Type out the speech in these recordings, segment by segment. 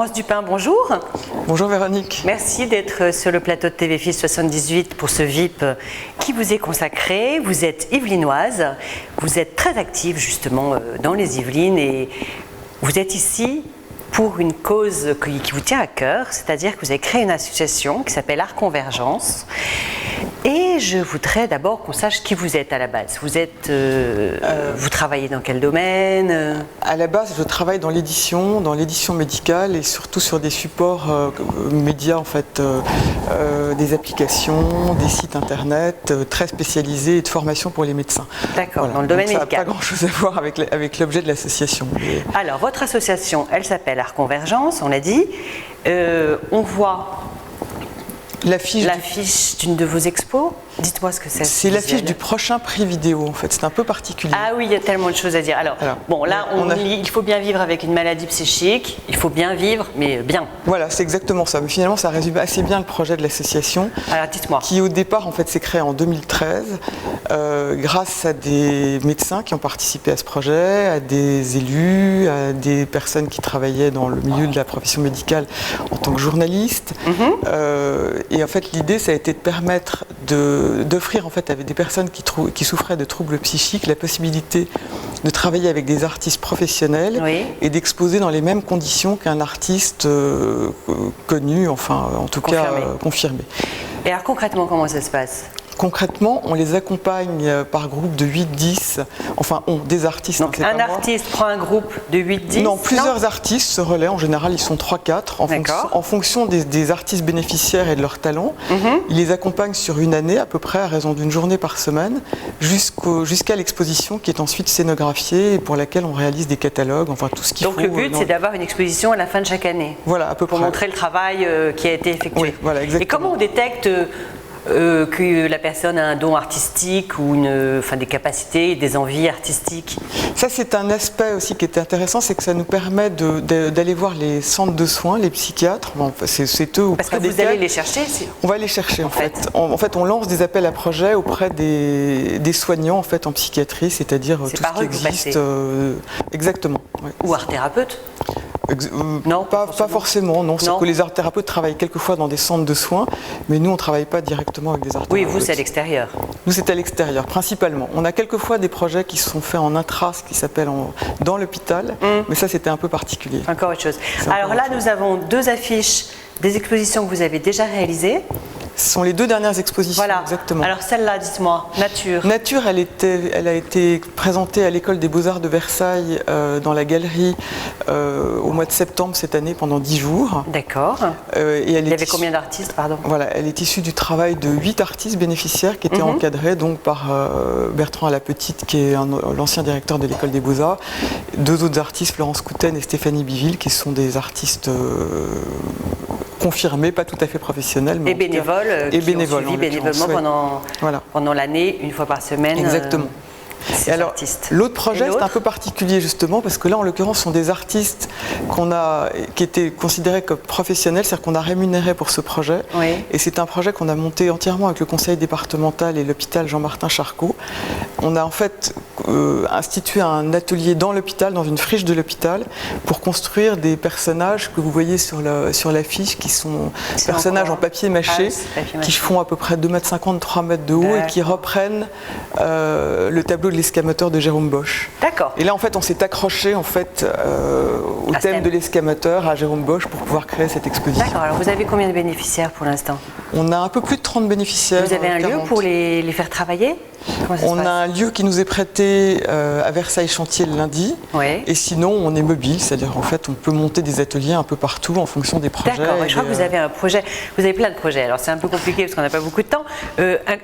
Laurence Dupin, bonjour. Bonjour Véronique. Merci d'être sur le plateau de TV Fils 78 pour ce VIP qui vous est consacré. Vous êtes yvelinoise, vous êtes très active justement dans les Yvelines et vous êtes ici pour une cause qui vous tient à cœur, c'est-à-dire que vous avez créé une association qui s'appelle Art Convergence. Et je voudrais d'abord qu'on sache qui vous êtes à la base. Vous travaillez dans quel domaine? À la base, je travaille dans l'édition médicale et surtout sur des supports médias, en fait, des applications, des sites internet très spécialisés et de formation pour les médecins. D'accord, voilà. dans le domaine médical. Ça n'a médical. pas grand-chose à voir avec l'objet de l'association. Alors, votre association, elle s'appelle Art Convergence, on l'a dit. On voit l'affiche d'une de vos expos. Dites-moi ce que c'est. C'est l'affiche du prochain prix vidéo, en fait. C'est un peu particulier. Ah oui, il y a tellement de choses à dire. Alors bon, là, il faut bien vivre avec une maladie psychique. Il faut bien vivre, mais bien. Voilà, c'est exactement ça. Mais finalement, ça résume assez bien le projet de l'association. Alors, dites-moi. Qui, au départ, en fait, s'est créé en 2013, grâce à des médecins qui ont participé à ce projet, à des élus, à des personnes qui travaillaient dans le milieu de la profession médicale en tant que journalistes. Et en fait, l'idée, ça a été de permettre d'offrir en fait à des personnes qui souffraient de troubles psychiques la possibilité de travailler avec des artistes professionnels et d'exposer dans les mêmes conditions qu'un artiste connu, enfin en tout cas confirmé. Et alors concrètement, comment ça se passe ? Concrètement, on les accompagne par groupe de 8-10, enfin des artistes. Donc un artiste prend un groupe de 8-10 ? Non, plusieurs artistes se relaient, en général ils sont 3-4, en fonction des artistes bénéficiaires et de leurs talents. Ils les accompagnent sur une année à peu près, à raison d'une journée par semaine, jusqu'à l'exposition qui est ensuite scénographiée et pour laquelle on réalise des catalogues, enfin tout ce qu'il faut. Donc le but c'est d'avoir une exposition à la fin de chaque année. Voilà, à peu près. Pour montrer le travail qui a été effectué. Oui, voilà, exactement. Et comment on détecte que la personne a un don artistique ou des capacités, des envies artistiques? Ça, c'est un aspect aussi qui est intéressant, c'est que ça nous permet d'aller voir les centres de soins, les psychiatres. Bon, c'est eux auprès Parce que vous allez les chercher. On va les chercher en fait. En fait, on lance des appels à projets auprès des soignants en fait en psychiatrie, c'est-à-dire tout ce qui existe. Exactement. Ouais. Ou art thérapeute. Non, pas forcément. Non, c'est que les art thérapeutes travaillent quelquefois dans des centres de soins, mais nous on ne travaille pas directement avec des art thérapeutes. Oui, vous c'est à l'extérieur. Nous c'est à l'extérieur, principalement. On a quelquefois des projets qui sont faits en intra, ce qui s'appelle dans l'hôpital, mais ça c'était un peu particulier. Encore autre chose. Alors là, nous avons deux affiches des expositions que vous avez déjà réalisées. Ce sont les deux dernières expositions, voilà. Exactement. Alors celle-là, dites-moi, Nature. Nature, elle a été présentée à l'École des Beaux-Arts de Versailles dans la galerie au mois de septembre cette année pendant 10 jours. D'accord. Il y avait combien d'artistes, pardon ? Voilà, elle est issue du travail de 8 artistes bénéficiaires qui étaient encadrés donc par Bertrand Alapetite, qui est l'ancien directeur de l'École des Beaux-Arts, deux autres artistes, Florence Couten et Stéphanie Biville, qui sont des artistes confirmés, pas tout à fait professionnels. Mais et bénévoles, qui ont suivi bénévolement pendant l'année, une fois par semaine. Exactement. Et alors, l'autre projet, c'est un peu particulier justement, parce que là, en l'occurrence, ce sont des artistes qui étaient considérés comme professionnels, c'est-à-dire qu'on a rémunéré pour ce projet. Et c'est un projet qu'on a monté entièrement avec le conseil départemental et l'hôpital Jean-Martin Charcot. On a en fait institué un atelier dans l'hôpital, dans une friche de l'hôpital, pour construire des personnages que vous voyez sur l'affiche, qui sont des personnages en papier mâché, qui font à peu près 2,50 m, 3 m de haut et qui reprennent le tableau de l'escamateur de Jérôme Bosch. D'accord. Et là, en fait, on s'est accroché en fait au thème de l'escamateur, à Jérôme Bosch, pour pouvoir créer cette exposition. D'accord. Alors, vous avez combien de bénéficiaires pour l'instant ? On a un peu plus de 30 bénéficiaires. Vous avez un lieu pour les faire travailler ? On a un lieu qui nous est prêté à Versailles-Chantier le lundi. Et sinon, on est mobile, c'est-à-dire en fait, on peut monter des ateliers un peu partout en fonction des projets. D'accord. Je crois que vous avez un projet. Vous avez plein de projets. Alors, c'est un peu compliqué parce qu'on n'a pas beaucoup de temps.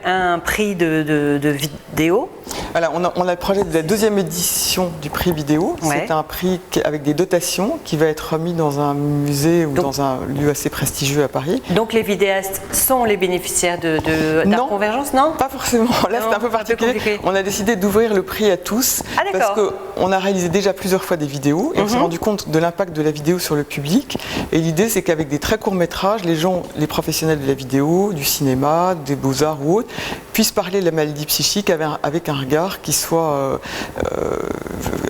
Un prix de vidéo. Voilà, on a le projet de la deuxième édition du prix vidéo. C'est un prix avec des dotations qui va être remis dans un musée ou dans un lieu assez prestigieux à Paris. Donc les vidéastes sont les bénéficiaires d'Art Convergence, non ? Pas forcément. Là, c'est un peu particulier. On a décidé d'ouvrir le prix à tous parce qu'on a réalisé déjà plusieurs fois des vidéos et on s'est rendu compte de l'impact de la vidéo sur le public. Et l'idée, c'est qu'avec des très courts métrages, les professionnels de la vidéo, du cinéma, des beaux-arts ou autres, puissent parler de la maladie psychique avec un regard regard qui soit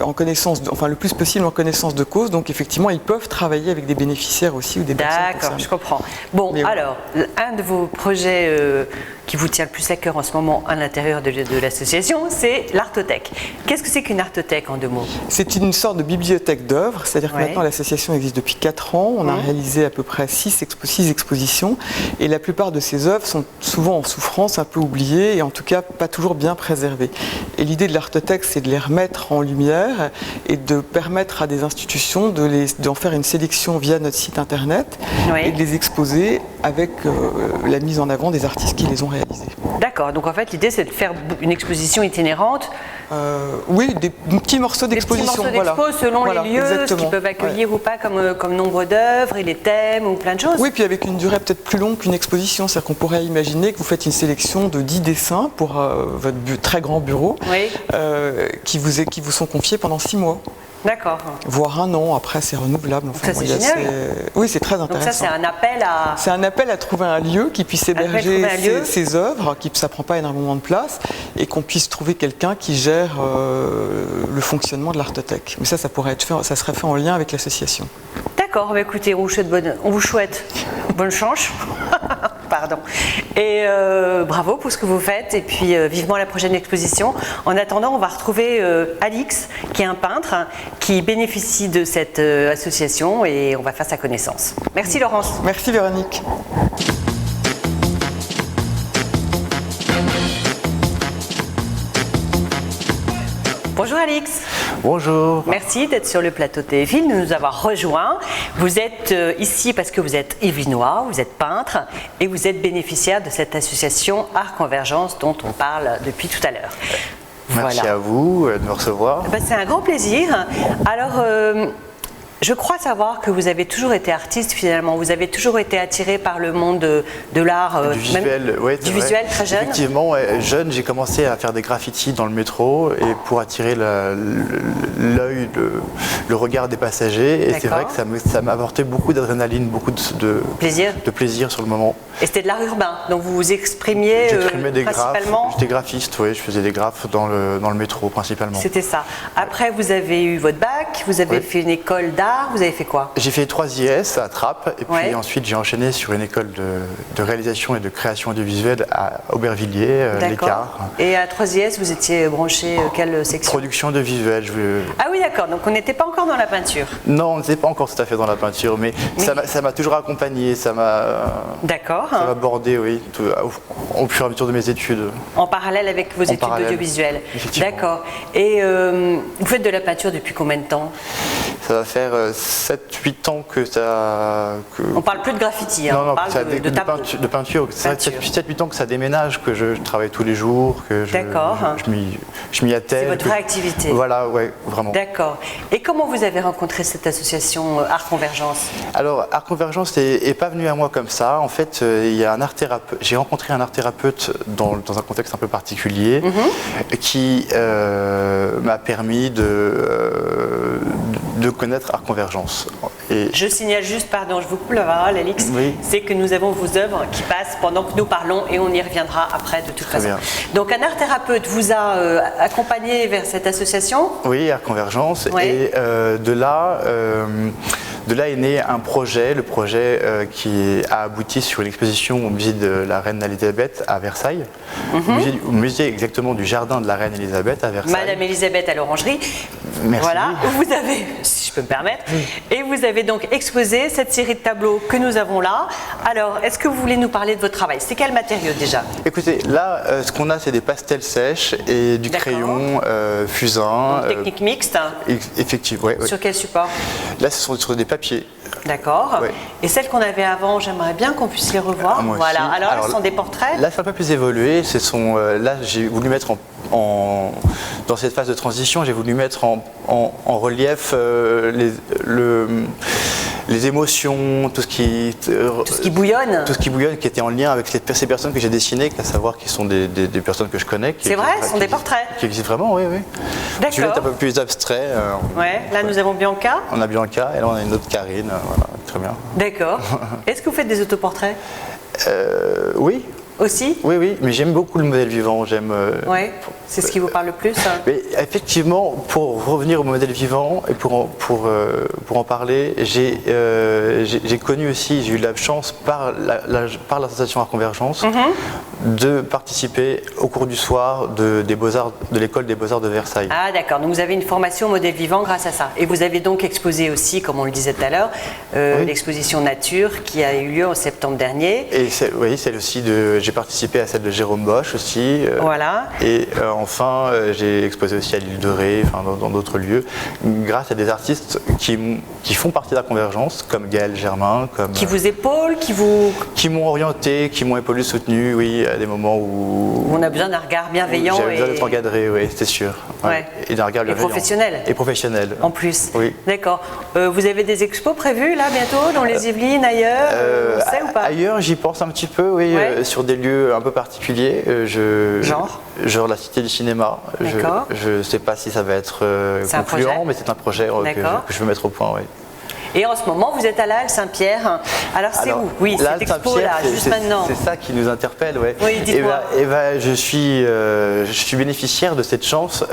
en connaissance, enfin le plus possible en connaissance de cause. Donc effectivement, ils peuvent travailler avec des bénéficiaires aussi ou des personnes concernées. D'accord, je comprends. Bon, alors, un de vos projets qui vous tient le plus à cœur en ce moment à l'intérieur de l'association, c'est l'Artothèque. Qu'est-ce que c'est qu'une Artothèque en 2 mots? C'est une sorte de bibliothèque d'œuvres, c'est-à-dire que maintenant l'association existe depuis 4 ans. On a réalisé à peu près 6 expositions et la plupart de ces œuvres sont souvent en souffrance, un peu oubliées et en tout cas pas toujours bien préservées. Et l'idée de l'Artothèque, c'est de les remettre en lumière et de permettre à des institutions d'en faire une sélection via notre site internet et de les exposer avec la mise en avant des artistes qui les ont réalisés. D'accord, donc en fait l'idée c'est de faire une exposition itinérante. Oui, des petits morceaux d'exposition. Des petits morceaux d'expo selon les lieux, exactement. Ce qu'ils peuvent accueillir ou pas comme nombre d'œuvres et les thèmes ou plein de choses. Oui, puis avec une durée peut-être plus longue qu'une exposition. C'est-à-dire qu'on pourrait imaginer que vous faites une sélection de 10 dessins pour votre très grand bureau qui vous sont confiés pendant 6 mois. D'accord. Voire 1 an, après c'est renouvelable. Enfin, ça c'est génial. Oui, c'est très intéressant. Donc ça c'est un appel à... C'est un appel à trouver un lieu qui puisse héberger ces œuvres, ça ne prend pas énormément de place, et qu'on puisse trouver quelqu'un qui gère le fonctionnement de l'Artothèque. Mais ça serait fait en lien avec l'association. D'accord, bah écoutez, on vous souhaite bonne chance. Pardon. Et bravo pour ce que vous faites, et puis vivement la prochaine exposition. En attendant, on va retrouver Alix, qui est un peintre, qui bénéficie de cette association, et on va faire sa connaissance. Merci Laurence. Merci Véronique. Bonjour Alix. Bonjour. Merci d'être sur le plateau de TVFil, de nous avoir rejoints. Vous êtes ici parce que vous êtes yvelinois, vous êtes peintre et vous êtes bénéficiaire de cette association Art Convergence dont on parle depuis tout à l'heure. Merci à vous de me recevoir. C'est un grand plaisir. Alors, je crois savoir que vous avez toujours été artiste finalement. Vous avez toujours été attiré par le monde de l'art, du visuel, du visuel très jeune. Effectivement, jeune, j'ai commencé à faire des graffitis dans le métro et pour attirer l'œil, le regard des passagers. Et c'est vrai que ça m'a apporté beaucoup d'adrénaline, beaucoup de plaisir sur le moment. Et c'était de l'art urbain, donc vous vous exprimiez principalement. J'étais graphiste, oui, je faisais des graphes dans le métro principalement. C'était ça. Après, vous avez eu votre bac, vous avez fait une école d'art. Vous avez fait quoi? J'ai fait 3 IS à Trappes et puis ensuite j'ai enchaîné sur une école de réalisation et de création audiovisuelle à Aubervilliers, l'Écart. Et à 3 IS, vous étiez branché quelle section? Production de visuel. Ah oui, d'accord, donc on n'était pas encore dans la peinture. Non, on n'était pas encore tout à fait dans la peinture, mais ça m'a toujours accompagné, ça m'a bordé, oui, au fur et à mesure de mes études. En parallèle avec vos études d'audiovisuel. D'accord. Et vous faites de la peinture depuis combien de temps? Ça va faire 7-8 ans que ça... On parle plus de graffiti, non, on parle de peinture. Ça fait 7-8 ans que ça déménage, que je travaille tous les jours, que je m'y attelle. C'est votre vraie activité. Voilà, ouais, vraiment. D'accord. Et comment vous avez rencontré cette association Art Convergence? Alors, Art Convergence n'est pas venu à moi comme ça. En fait, il y a un art thérapeute. J'ai rencontré un art thérapeute dans un contexte un peu particulier qui m'a permis de connaître Art Convergence. Et je signale juste, pardon, je vous coupe la parole, Alix, c'est que nous avons vos œuvres qui passent pendant que nous parlons et on y reviendra après de toute façon. Bien. Donc un art thérapeute vous a accompagné vers cette association? Oui, Art Convergence. Et de là est né un projet, le projet qui a abouti sur une exposition au musée de la Reine Elisabeth à Versailles, au musée exactement du jardin de la Reine Elisabeth à Versailles. Madame Elisabeth à l'Orangerie. Merci. Voilà, vous avez, si je peux me permettre, et vous avez donc exposé cette série de tableaux que nous avons là. Alors, est-ce que vous voulez nous parler de votre travail? C'est quel matériau déjà? Écoutez, là, ce qu'on a, c'est des pastels sèches et du crayon fusain. Technique mixte. Effectivement, oui. Sur quel support? Là, ce sont sur des papiers. D'accord. Et celles qu'on avait avant, j'aimerais bien qu'on puisse les revoir. Voilà. Alors, ce sont des portraits. Là, c'est un peu plus évolué. Là, j'ai voulu mettre dans cette phase de transition, j'ai voulu mettre en relief les émotions, tout ce qui bouillonne. Tout ce qui bouillonne, qui était en lien avec ces personnes que j'ai dessinées, à savoir qui sont des personnes que je connais. C'est vrai, ce sont des portraits. Qui existent vraiment, oui. D'accord. Je vais être un peu plus abstrait. Là, nous avons Bianca. On a Bianca, et là, on a une autre Karine. Voilà, très bien. D'accord. Est-ce que vous faites des autoportraits? Oui. Aussi? Oui, mais j'aime beaucoup le modèle vivant. Oui, c'est ce qui vous parle le plus, hein. Mais effectivement, pour revenir au modèle vivant et pour en parler, j'ai connu aussi, j'ai eu la chance par l'association Art Convergence de participer au cours du soir de l'école des Beaux-Arts de Versailles. Ah d'accord, donc vous avez une formation au modèle vivant grâce à ça. Et vous avez donc exposé aussi, comme on le disait tout à l'heure, l'exposition Nature qui a eu lieu en septembre dernier. Et celle aussi j'ai participé à celle de Jérôme Bosch aussi. Voilà. Et enfin, j'ai exposé aussi à l'île de Ré, dans d'autres lieux, grâce à des artistes qui font partie de la Convergence, comme Gaël Germain. Qui vous épaulent, qui m'ont orienté, qui m'ont épaulé, soutenu, oui, à des moments où on a besoin d'un regard bienveillant. J'avais besoin d'être encadré, oui, c'est sûr. Ouais. Et d'un regard bienveillant. Professionnel. Et professionnel. En plus. Oui. D'accord. Vous avez des expos prévus là bientôt dans les Yvelines, ailleurs on sait ou pas? Ailleurs, j'y pense un petit peu, oui, sur des lieux un peu particuliers. Genre la Cité du Cinéma. D'accord. Je ne sais pas si ça va être concluant, mais c'est un projet que je veux mettre au point, oui. Et en ce moment, vous êtes à la Halle Saint-Pierre. Alors c'est où? Oui, cette expo-là, juste maintenant. C'est ça qui nous interpelle, ouais. Oui, dites-moi. Je suis bénéficiaire de cette chance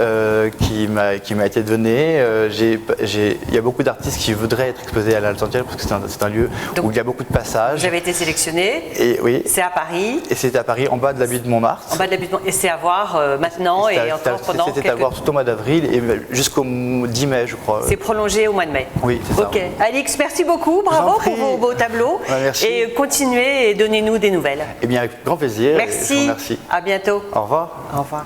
qui m'a été donnée. Il y a beaucoup d'artistes qui voudraient être exposés à la Halle Saint-Pierre parce que c'est un lieu où il y a beaucoup de passages. Vous avez été sélectionné. Et oui. C'est à Paris. Et c'est à Paris, en bas de la butte de Montmartre. En bas de la butte de Montmartre. Et c'est à voir maintenant et encore pendant quelques... C'était à voir tout au mois d'avril et jusqu'au 10 mai, je crois. C'est prolongé au mois de mai. Oui, c'est ça. Ok. Alix, merci beaucoup, bravo pour vos beaux tableaux. Merci. Et continuez et donnez-nous des nouvelles. Eh bien, avec grand plaisir. Merci. Je vous remercie. À bientôt. Au revoir. Au revoir.